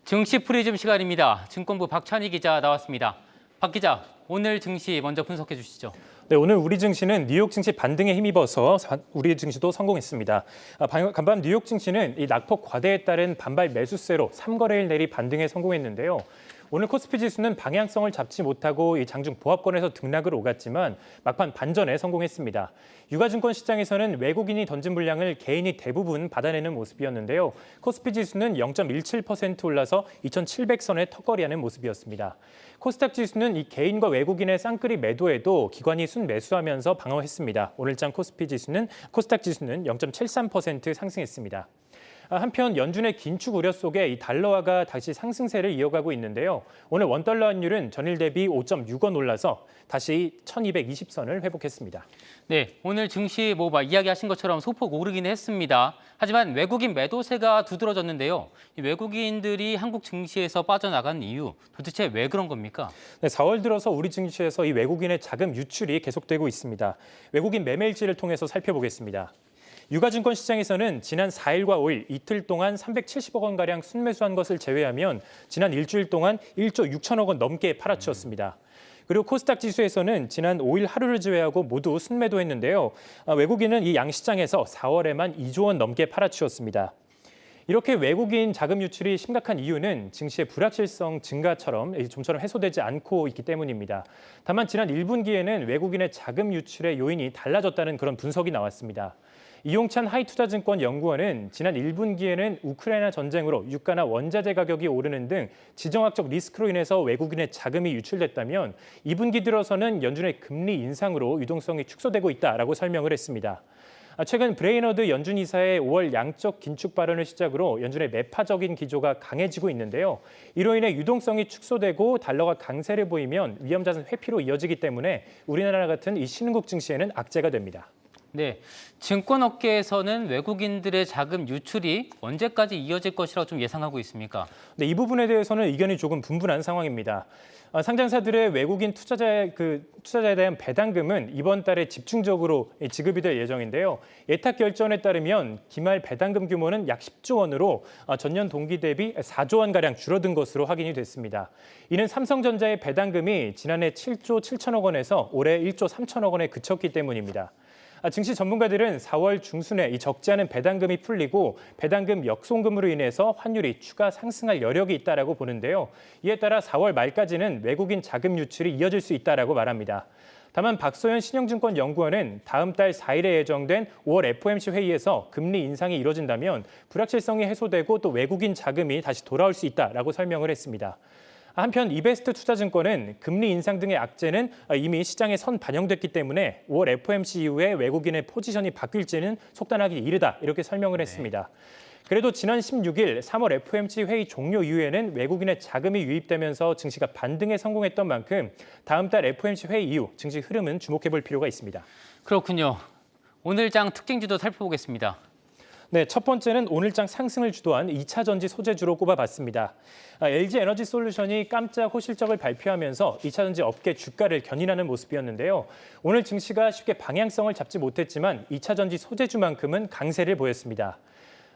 증시 프리즘 시간입니다. 증권부 박찬희 기자 나왔습니다. 박 기자, 오늘 증시 먼저 분석해 주시죠. 네, 오늘 우리 증시는 뉴욕 증시 반등에 힘입어서 우리 증시도 성공했습니다. 간밤 뉴욕 증시는 이 낙폭 과대에 따른 반발 매수세로 3거래일 내리 반등에 성공했는데요. 오늘 코스피 지수는 방향성을 잡지 못하고 이 장중 보합권에서 등락을 오갔지만 막판 반전에 성공했습니다. 유가증권 시장에서는 외국인이 던진 물량을 개인이 대부분 받아내는 모습이었는데요. 코스피 지수는 0.17% 올라서 2,700선에 턱걸이하는 모습이었습니다. 코스닥 지수는 이 개인과 외국인의 쌍끌이 매도에도 기관이 순매수하면서 방어했습니다. 오늘장 코스닥 지수는 0.73% 상승했습니다. 한편 연준의 긴축 우려 속에 이 달러화가 다시 상승세를 이어가고 있는데요. 오늘 원달러 환율은 전일 대비 5.6원 올라서 다시 1220선을 회복했습니다. 네, 오늘 증시 이야기하신 것처럼 소폭 오르긴 했습니다. 하지만 외국인 매도세가 두드러졌는데요. 이 외국인들이 한국 증시에서 빠져나간 이유 도대체 왜 그런 겁니까? 네, 4월 들어서 우리 증시에서 이 외국인의 자금 유출이 계속되고 있습니다. 외국인 매매일지를 통해서 살펴보겠습니다. 유가증권 시장에서는 지난 4일과 5일 이틀 동안 370억 원가량 순매수한 것을 제외하면 지난 일주일 동안 1조 6천억 원 넘게 팔아치웠습니다. 그리고 코스닥 지수에서는 지난 5일 하루를 제외하고 모두 순매도했는데요. 외국인은 이 양시장에서 4월에만 2조 원 넘게 팔아치웠습니다. 이렇게 외국인 자금 유출이 심각한 이유는 증시의 불확실성 증가처럼 좀처럼 해소되지 않고 있기 때문입니다. 다만 지난 1분기에는 외국인의 자금 유출의 요인이 달라졌다는 그런 분석이 나왔습니다. 이용찬 하이투자증권 연구원은 지난 1분기에는 우크라이나 전쟁으로 유가나 원자재 가격이 오르는 등 지정학적 리스크로 인해서 외국인의 자금이 유출됐다면 2분기 들어서는 연준의 금리 인상으로 유동성이 축소되고 있다라고 설명을 했습니다. 최근 브레이너드 연준 이사의 5월 양적 긴축 발언을 시작으로 연준의 매파적인 기조가 강해지고 있는데요. 이로 인해 유동성이 축소되고 달러가 강세를 보이면 위험자산 회피로 이어지기 때문에 우리나라 같은 이 신흥국 증시에는 악재가 됩니다. 네, 증권업계에서는 외국인들의 자금 유출이 언제까지 이어질 것이라고 좀 예상하고 있습니까? 네, 이 부분에 대해서는 의견이 조금 분분한 상황입니다. 상장사들의 외국인 투자자에 대한 배당금은 이번 달에 집중적으로 지급이 될 예정인데요. 예탁 결정에 따르면 기말 배당금 규모는 약 10조 원으로 전년 동기 대비 4조 원가량 줄어든 것으로 확인이 됐습니다. 이는 삼성전자의 배당금이 지난해 7조 7천억 원에서 올해 1조 3천억 원에 그쳤기 때문입니다. 증시 전문가들은 4월 중순에 이 적지 않은 배당금이 풀리고 배당금 역송금으로 인해서 환율이 추가 상승할 여력이 있다라고 보는데요. 이에 따라 4월 말까지는 외국인 자금 유출이 이어질 수 있다라고 말합니다. 다만 박소연 신영증권 연구원은 다음 달 4일에 예정된 5월 FOMC 회의에서 금리 인상이 이뤄진다면 불확실성이 해소되고 또 외국인 자금이 다시 돌아올 수 있다라고 설명을 했습니다. 한편 이베스트 투자증권은 금리 인상 등의 악재는 이미 시장에 선 반영됐기 때문에 5월 FOMC 이후에 외국인의 포지션이 바뀔지는 속단하기 이르다 이렇게 설명을 했습니다. 그래도 지난 16일 3월 FOMC 회의 종료 이후에는 외국인의 자금이 유입되면서 증시가 반등에 성공했던 만큼 다음 달 FOMC 회의 이후 증시 흐름은 주목해볼 필요가 있습니다. 그렇군요. 오늘장 특징주도 살펴보겠습니다. 네, 첫 번째는 오늘장 상승을 주도한 2차 전지 소재주로 꼽아봤습니다. LG 에너지 솔루션이 깜짝 호실적을 발표하면서 2차 전지 업계 주가를 견인하는 모습이었는데요. 오늘 증시가 쉽게 방향성을 잡지 못했지만 2차 전지 소재주만큼은 강세를 보였습니다.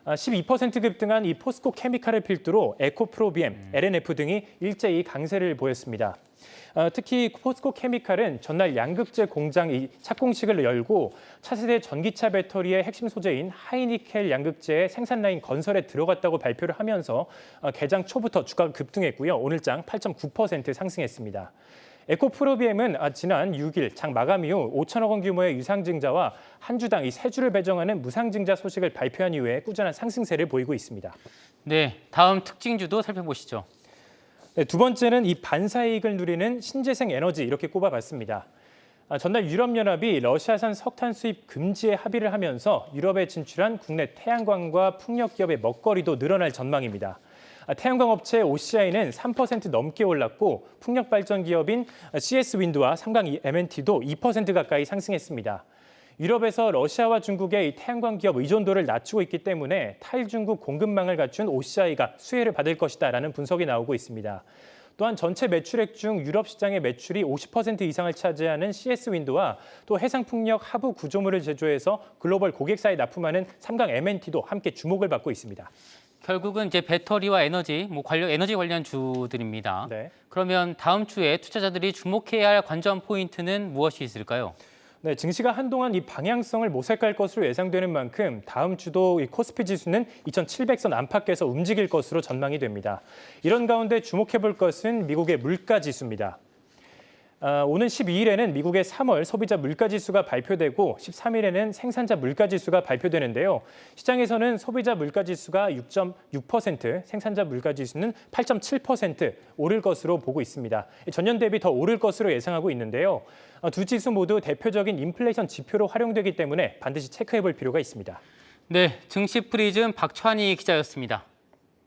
12% 급등한 이 포스코 케미칼을 필두로 에코프로비엠, LNF 등이 일제히 강세를 보였습니다. 특히 포스코 케미칼은 전날 양극재 공장 착공식을 열고 차세대 전기차 배터리의 핵심 소재인 하이니켈 양극재의 생산 라인 건설에 들어갔다고 발표를 하면서 개장 초부터 주가가 급등했고요. 오늘장 8.9% 상승했습니다. 에코프로비엠은 지난 6일 장 마감 이후 5천억 원 규모의 유상증자와 한 주당 3주를 배정하는 무상증자 소식을 발표한 이후에 꾸준한 상승세를 보이고 있습니다. 네, 다음 특징주도 살펴보시죠. 네, 두 번째는 이 반사이익을 누리는 신재생 에너지 이렇게 꼽아봤습니다. 전날 유럽연합이 러시아산 석탄 수입 금지에 합의를 하면서 유럽에 진출한 국내 태양광과 풍력 기업의 먹거리도 늘어날 전망입니다. 태양광 업체 OCI는 3% 넘게 올랐고 풍력 발전 기업인 CS윈드와 삼강 M&T도 2% 가까이 상승했습니다. 유럽에서 러시아와 중국의 태양광 기업 의존도를 낮추고 있기 때문에 탈중국 공급망을 갖춘 OCI가 수혜를 받을 것이다라는 분석이 나오고 있습니다. 또한 전체 매출액 중 유럽 시장의 매출이 50% 이상을 차지하는 CS윈드와 또 해상풍력 하부 구조물을 제조해서 글로벌 고객사에 납품하는 삼강 M&T도 함께 주목을 받고 있습니다. 결국은 이제 배터리와 에너지, 에너지 관련 주들입니다. 네. 그러면 다음 주에 투자자들이 주목해야 할 관전 포인트는 무엇이 있을까요? 네, 증시가 한동안 이 방향성을 모색할 것으로 예상되는 만큼 다음 주도 이 코스피 지수는 2,700선 안팎에서 움직일 것으로 전망이 됩니다. 이런 가운데 주목해 볼 것은 미국의 물가 지수입니다. 오는 12일에는 미국의 3월 소비자 물가 지수가 발표되고 13일에는 생산자 물가 지수가 발표되는데요. 시장에서는 소비자 물가 지수가 6.6%, 생산자 물가 지수는 8.7% 오를 것으로 보고 있습니다. 전년 대비 더 오를 것으로 예상하고 있는데요. 두 지수 모두 대표적인 인플레이션 지표로 활용되기 때문에 반드시 체크해 볼 필요가 있습니다. 네, 증시 프리즘 박찬희 기자였습니다.